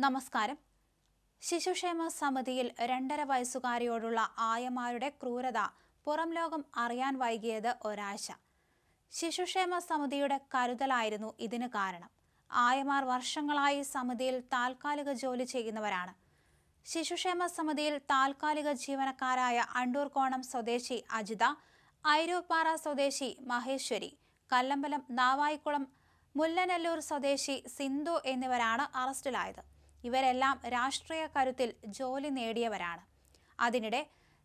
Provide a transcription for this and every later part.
നമസ്കാരം. ശിശുക്ഷേമ സമിതിയിൽ 2.5 വയസ്സുകാരിയോടുള്ള ആയമാരുടെ ക്രൂരത പുറം ലോകം അറിയാൻ വൈകിയത് ഒരാഴ്ച. ശിശുക്ഷേമ സമിതിയുടെ കരുതലായിരുന്നു ഇതിന് കാരണം. ആയമാർ വർഷങ്ങളായി സമിതിയിൽ താൽക്കാലിക ജോലി ചെയ്യുന്നവരാണ്. ശിശുക്ഷേമ സമിതിയിൽ താൽക്കാലിക ജീവനക്കാരായ അണ്ടൂർകോണം സ്വദേശി അജിത, ഐരൂപ്പാറ സ്വദേശി മഹേശ്വരി, കല്ലമ്പലം നാവായിക്കുളം മുല്ലനെല്ലൂർ സ്വദേശി സിന്ധു എന്നിവരാണ് അറസ്റ്റിലായത്. ഇവരെല്ലാം രാഷ്ട്രീയ കരുത്തിൽ ജോലി നേടിയവരാണ്. അതിനിടെ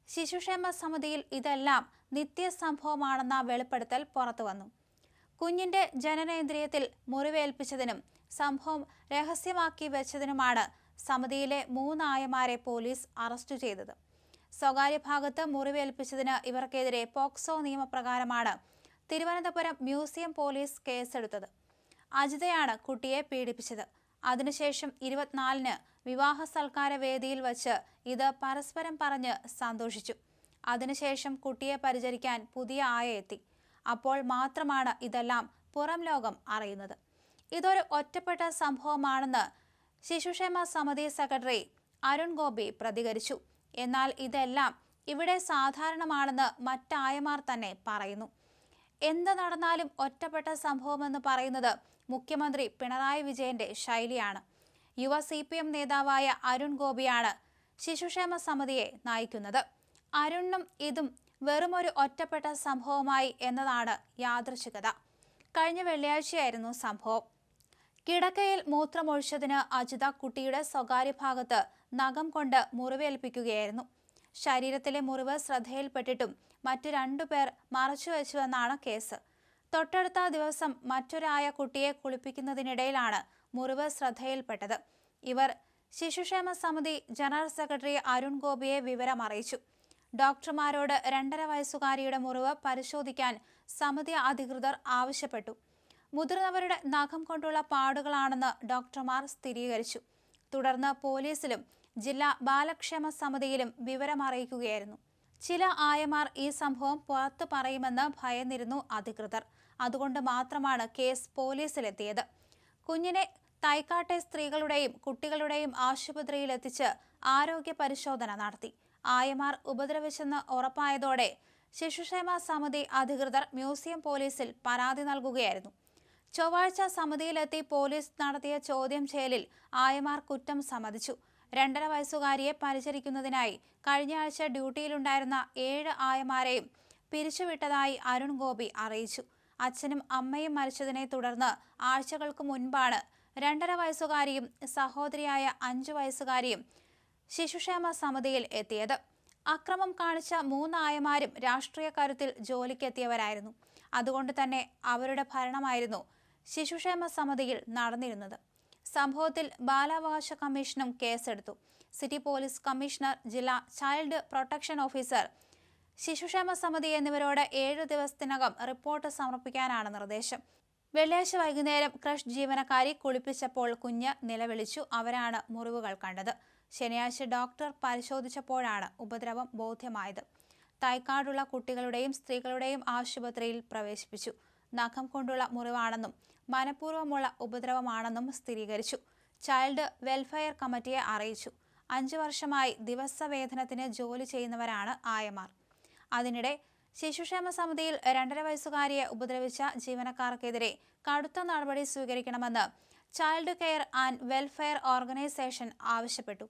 ശിശുക്ഷേമ സമിതിയിൽ ഇതെല്ലാം നിത്യസംഭവമാണെന്ന വെളിപ്പെടുത്തൽ പുറത്തുവന്നു. കുഞ്ഞിന്റെ ജനനേന്ദ്രിയത്തിൽ മുറിവേൽപ്പിച്ചതിനും സംഭവം രഹസ്യമാക്കി വെച്ചതിനുമാണ് സമിതിയിലെ 3 ആയമാരെ പോലീസ് അറസ്റ്റ് ചെയ്തത്. സ്വകാര്യ ഭാഗത്ത് മുറിവേൽപ്പിച്ചതിന് ഇവർക്കെതിരെ പോക്സോ നിയമപ്രകാരമാണ് തിരുവനന്തപുരം മ്യൂസിയം പോലീസ് കേസെടുത്തത്. അജിതയാണ് കുട്ടിയെ പീഡിപ്പിച്ചത്. അതിനുശേഷം 24-ന് വിവാഹ സൽക്കാര വേദിയിൽ വച്ച് ഇത് പരസ്പരം പറഞ്ഞ് സന്തോഷിച്ചു. അതിനുശേഷം കുട്ടിയെ പരിചരിക്കാൻ പുതിയ ആയ എത്തി. അപ്പോൾ മാത്രമാണ് ഇതെല്ലാം പുറം ലോകം അറിയുന്നത്. ഇതൊരു ഒറ്റപ്പെട്ട സംഭവമാണെന്ന് ശിശുക്ഷേമ സമിതി സെക്രട്ടറി അരുൺ ഗോപി പ്രതികരിച്ചു. എന്നാൽ ഇതെല്ലാം ഇവിടെ സാധാരണമാണെന്ന് മറ്റായമാർ തന്നെ പറയുന്നു. എന്ത് നടന്നാലും ഒറ്റപ്പെട്ട സംഭവമെന്ന് പറയുന്നത് മുഖ്യമന്ത്രി പിണറായി വിജയന്റെ ശൈലിയാണ്. യുവ CPM നേതാവായ അരുൺ ഗോപിയാണ് ശിശുക്ഷേമ സമിതിയെ നയിക്കുന്നത്. അരുണും ഇതും വെറുമൊരു ഒറ്റപ്പെട്ട സംഭവമായി എന്നതാണ് യാദൃച്ഛികത. കഴിഞ്ഞ വെള്ളിയാഴ്ചയായിരുന്നു സംഭവം. കിടക്കയിൽ മൂത്രമൊഴിച്ചതിന് അജിത കുട്ടിയുടെ സ്വകാര്യ ഭാഗത്ത് നഖം കൊണ്ട് മുറിവേൽപ്പിക്കുകയായിരുന്നു. ശരീരത്തിലെ മുറിവ് ശ്രദ്ധയിൽപ്പെട്ടിട്ടും മറ്റു 2 പേർ മറച്ചുവെച്ചുവെന്നാണ് കേസ്. തൊട്ടടുത്ത ദിവസം മറ്റൊരായ കുട്ടിയെ കുളിപ്പിക്കുന്നതിനിടയിലാണ് മുറിവ് ശ്രദ്ധയിൽപ്പെട്ടത്. ഇവർ ശിശുക്ഷേമ സമിതി ജനറൽ സെക്രട്ടറി അരുൺ ഗോപിയെ വിവരം അറിയിച്ചു. ഡോക്ടർമാരോട് 2.5 വയസ്സുകാരിയുടെ മുറിവ് പരിശോധിക്കാൻ സമിതി അധികൃതർ ആവശ്യപ്പെട്ടു. മുതിർന്നവരുടെ നഖം കൊണ്ടുള്ള പാടുകളാണെന്ന് ഡോക്ടർമാർ സ്ഥിരീകരിച്ചു. തുടർന്ന് പോലീസിലും ജില്ലാ ബാലക്ഷേമ സമിതിയിലും വിവരമറിയിക്കുകയായിരുന്നു. ചില ആയമാർ ഈ സംഭവം പുറത്തു പറയുമെന്ന് ഭയന്നിരുന്നു അധികൃതർ. അതുകൊണ്ട് മാത്രമാണ് കേസ് പോലീസിലെത്തിയത്. കുഞ്ഞിനെ തൈക്കാട്ടെ സ്ത്രീകളുടെയും കുട്ടികളുടെയും ആശുപത്രിയിലെത്തിച്ച് ആരോഗ്യ പരിശോധന നടത്തി. ആയമാർ ഉപദ്രവിച്ചെന്ന് ഉറപ്പായതോടെ ശിശുക്ഷേമ സമിതി അധികൃതർ മ്യൂസിയം പോലീസിൽ പരാതി നൽകുകയായിരുന്നു. ചൊവ്വാഴ്ച സമിതിയിലെത്തി പോലീസ് നടത്തിയ ചോദ്യം ചെയ്യലിൽ ആയമാർ കുറ്റം സമ്മതിച്ചു. 2.5 വയസ്സുകാരിയെ പരിചരിക്കുന്നതിനായി കഴിഞ്ഞ ആഴ്ച ഡ്യൂട്ടിയിലുണ്ടായിരുന്ന 7 ആയമാരെയും പിരിച്ചുവിട്ടതായി അരുൺ ഗോപി അറിയിച്ചു. അച്ഛനും അമ്മയും മരിച്ചതിനെ തുടർന്ന് ആഴ്ചകൾക്ക് മുൻപാണ് 2.5 വയസ്സുകാരിയും സഹോദരിയായ 5 വയസ്സുകാരിയും ശിശുക്ഷേമ സമിതിയിൽ എത്തിയത്. അക്രമം കാണിച്ച 3 ആയമാരും രാഷ്ട്രീയ കരുത്തിൽ ജോലിക്കെത്തിയവരായിരുന്നു. അതുകൊണ്ട് തന്നെ അവരുടെ ഭരണമായിരുന്നു ശിശുക്ഷേമ സമിതിയിൽ നടന്നിരുന്നത്. സംഭവത്തിൽ ബാലാവകാശ കമ്മീഷനും കേസെടുത്തു. സിറ്റി പോലീസ് കമ്മീഷണർ, ജില്ലാ ചൈൽഡ് പ്രൊട്ടക്ഷൻ ഓഫീസർ, ശിശുക്ഷേമ സമിതി എന്നിവരോട് 7 ദിവസത്തിനകം റിപ്പോർട്ട് സമർപ്പിക്കാനാണ് നിർദ്ദേശം. വെള്ളിയാഴ്ച വൈകുന്നേരം ക്രഷ് ജീവനക്കാരി കുളിപ്പിച്ചപ്പോൾ കുഞ്ഞ് നിലവിളിച്ചു. അവരാണ് മുറിവുകൾ കണ്ടത്. ശനിയാഴ്ച ഡോക്ടർ പരിശോധിച്ചപ്പോഴാണ് ഉപദ്രവം ബോധ്യമായത്. തൈക്കാടുള്ള കുട്ടികളുടെയും സ്ത്രീകളുടെയും ആശുപത്രിയിൽ പ്രവേശിപ്പിച്ചു. നഖം കൊണ്ടുള്ള മുറിവാണെന്നും മനഃപൂർവ്വമുള്ള ഉപദ്രവമാണെന്നും സ്ഥിരീകരിച്ചു. ചൈൽഡ് വെൽഫെയർ കമ്മിറ്റിയെ അറിയിച്ചു. 5 വർഷമായി ദിവസവേതനത്തിന് ജോലി ചെയ്യുന്നവരാണ് ആയമാർ. അതിനിടെ ശിശുക്ഷേമ സമിതിയിൽ 2.5 വയസ്സുകാരിയെ ഉപദ്രവിച്ച ജീവനക്കാർക്കെതിരെ കടുത്ത നടപടി സ്വീകരിക്കണമെന്ന് child care and welfare organisation ആവശ്യപ്പെട്ടു.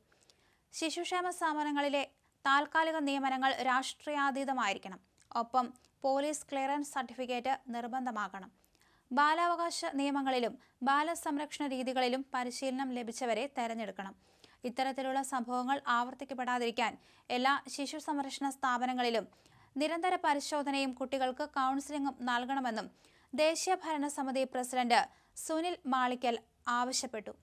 ശിശുക്ഷേമ സ്ഥാപനങ്ങളിലെ താൽക്കാലിക നിയമനങ്ങൾ രാഷ്ട്രീയാതീതമായിരിക്കണം. ഒപ്പം പോലീസ് ക്ലിയറൻസ് സർട്ടിഫിക്കറ്റ് നിർബന്ധമാക്കണം. ബാലാവകാശ നിയമങ്ങളിലും ബാലസംരക്ഷണ രീതികളിലും പരിശീലനം ലഭിച്ചവരെ തെരഞ്ഞെടുക്കണം. ഇത്തരത്തിലുള്ള സംഭവങ്ങൾ ആവർത്തിക്കപ്പെടാതിരിക്കാൻ എല്ലാ ശിശു സംരക്ഷണ സ്ഥാപനങ്ങളിലും നിരന്തര പരിശോധനയും കുട്ടികൾക്ക് കൗൺസിലിംഗും നൽകണമെന്നും ദേശീയ ഭരണസമിതി പ്രസിഡന്റ് സുനിൽ മാളിക്കൽ ആവശ്യപ്പെട്ടു.